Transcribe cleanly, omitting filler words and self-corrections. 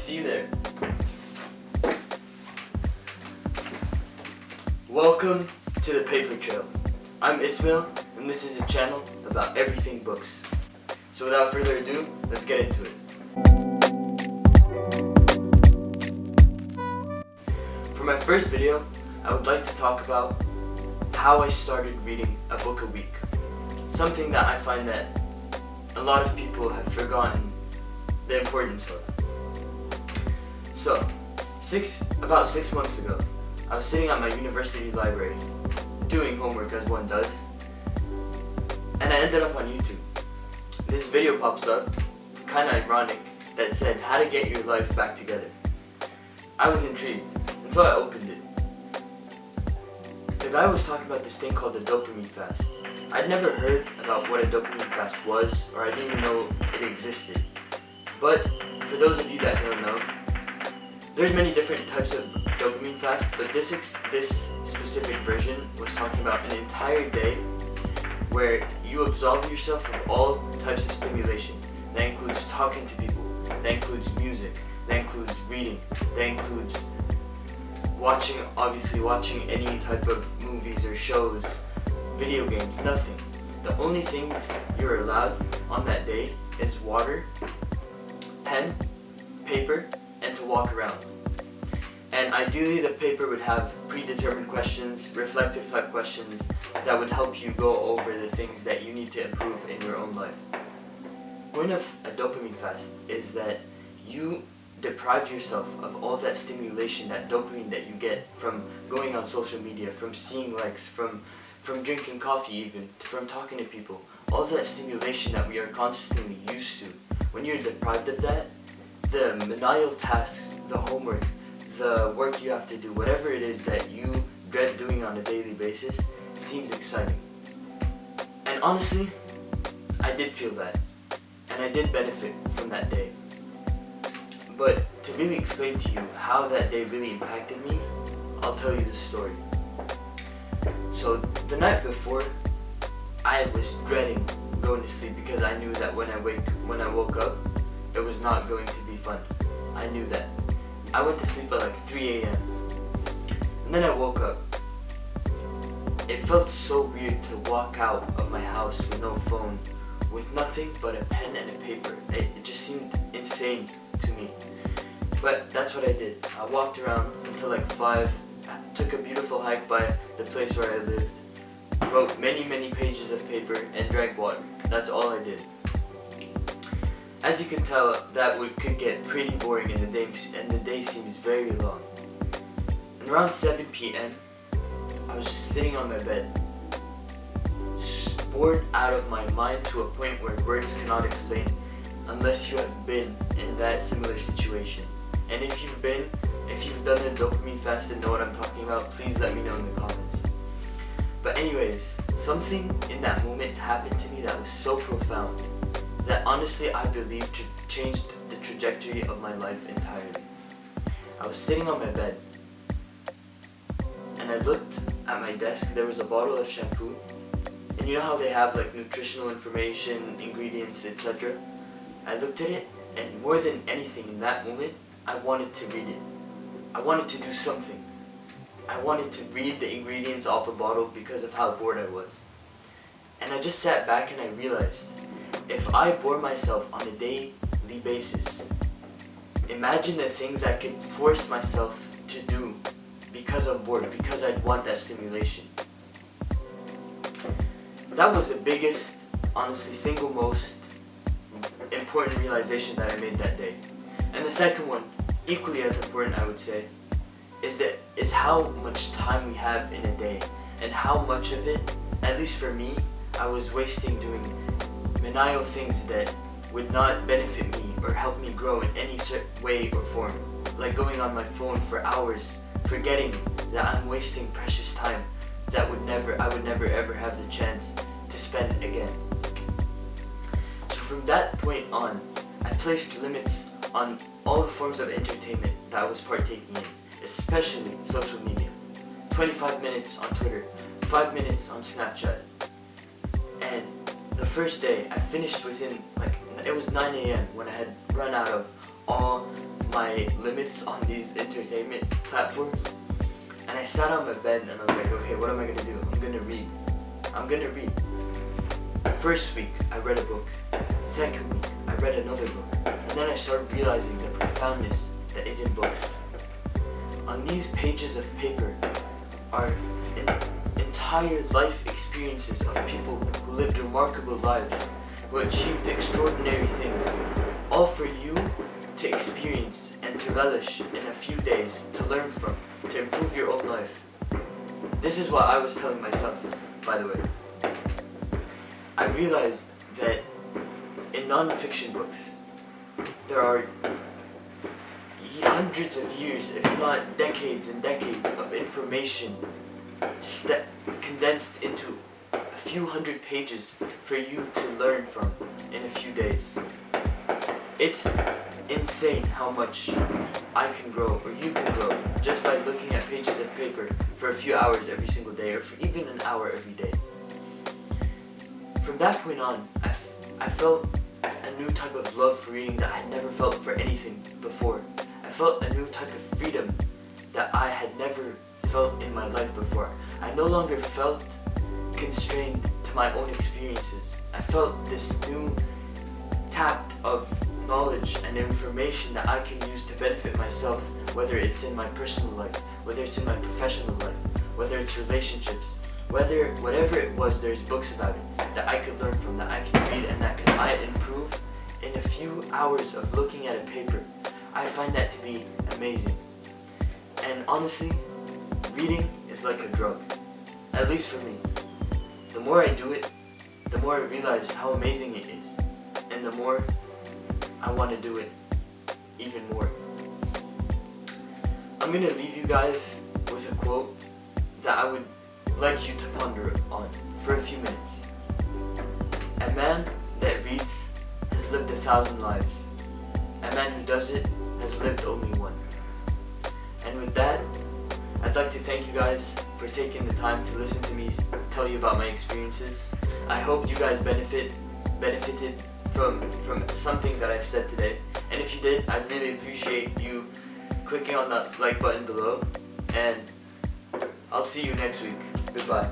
See you there. Welcome to the Paper Trail. I'm Ismail, and this is a channel about everything books. So without further ado, let's get into it. For my first video, I would like to talk about how I started reading a book a week. Something that I find that a lot of people have forgotten the importance of. So, about 6 months ago, I was sitting at my university library, doing homework as one does, and I ended up on YouTube. This video pops up, kinda ironic, that said how to get your life back together. I was intrigued, and so I opened it. The guy was talking about this thing called the Dopamine Fast. I'd never heard about what a Dopamine Fast was, or I didn't even know it existed. But for those of you that don't know, there's many different types of dopamine fasts, but this specific version was talking about an entire day where you absolve yourself of all types of stimulation. That includes talking to people, that includes music, that includes reading, that includes watching any type of movies or shows, video games, nothing. The only things you're allowed on that day is water, pen, paper, and to walk around. And ideally the paper would have predetermined questions, reflective type questions that would help you go over the things that you need to improve in your own life. The point of a dopamine fast is that you deprive yourself of all that stimulation, that dopamine that you get from going on social media, from seeing likes, from drinking coffee even, from talking to people. All of that stimulation that we are constantly used to. When you're deprived of that, the menial tasks, the homework, the work you have to do, whatever it is that you dread doing on a daily basis, seems exciting. And honestly, I did feel that, and I did benefit from that day. But to really explain to you how that day really impacted me, I'll tell you the story. So the night before, I was dreading going to sleep because I knew that when I woke up, it was not going to be fun. I knew that. I went to sleep at like 3 a.m. and then I woke up. It felt so weird to walk out of my house with no phone, with nothing but a pen and a paper. It just seemed insane to me. But that's what I did. I walked around until like 5, took a beautiful hike by the place where I lived, wrote many pages of paper, and drank water. That's all I did. As you can tell, that could get pretty boring and the day seems very long. And around 7 p.m., I was just sitting on my bed, bored out of my mind to a point where words cannot explain unless you have been in that similar situation. And if you've done a dopamine fast and know what I'm talking about, please let me know in the comments. But anyways, something in that moment happened to me that was so profound that honestly I believe changed the trajectory of my life entirely. I was sitting on my bed and I looked at my desk. There was a bottle of shampoo, and you know how they have like nutritional information, ingredients, etc. I looked at it, and more than anything in that moment, I wanted to read it. I wanted to do something. I wanted to read the ingredients off a bottle because of how bored I was. And I just sat back and I realized, if I bore myself on a daily basis, imagine the things I could force myself to do because I'm bored, because I want that stimulation. That was the biggest, honestly, single most important realization that I made that day. And the second one, equally as important I would say, is how much time we have in a day, and how much of it, at least for me, I was wasting doing menial things that would not benefit me or help me grow in any certain way or form. Like going on my phone for hours, forgetting that I'm wasting precious time that I would never ever have the chance to spend again. So from that point on, I placed limits on all the forms of entertainment that I was partaking in, especially social media. 25 minutes on Twitter, 5 minutes on Snapchat. And the first day, I finished within, it was 9 a.m. when I had run out of all my limits on these entertainment platforms. And I sat on my bed and I was like, okay, what am I gonna do? I'm gonna read. First week, I read a book. Second week, I read another book. And then I started realizing the profoundness that is in books. On these pages of paper are entire life experiences of people who lived remarkable lives, who achieved extraordinary things, all for you to experience and to relish in a few days, to learn from, to improve your own life. This is what I was telling myself, by the way. I realized that in non-fiction books, there are hundreds of years, if not decades and decades of information condensed into a few hundred pages for you to learn from in a few days. It's insane how much I can grow, or you can grow, just by looking at pages of paper for a few hours every single day, or for even an hour every day. From that point on, I felt a new type of love for reading that I had never felt for anything before. I felt a new type of freedom that I had never felt in my life before. I no longer felt constrained to my own experiences. I felt this new tap of knowledge and information that I can use to benefit myself, whether it's in my personal life, whether it's in my professional life, whether it's relationships, whatever it was, there's books about it that I could learn from, that I can read, and that I improve in a few hours of looking at a paper. I find that to be amazing. And honestly, reading is like a drug, at least for me. The more I do it, the more I realize how amazing it is, and the more I want to do it even more. I'm gonna leave you guys with a quote that I would like you to ponder on for a few minutes. A man that reads has lived 1,000 lives. A man who does it has lived only one. And with that, I'd like to thank you guys for taking the time to listen to me tell you about my experiences. I hope you guys benefited from something that I've said today. And if you did, I'd really appreciate you clicking on that like button below. And I'll see you next week. Goodbye.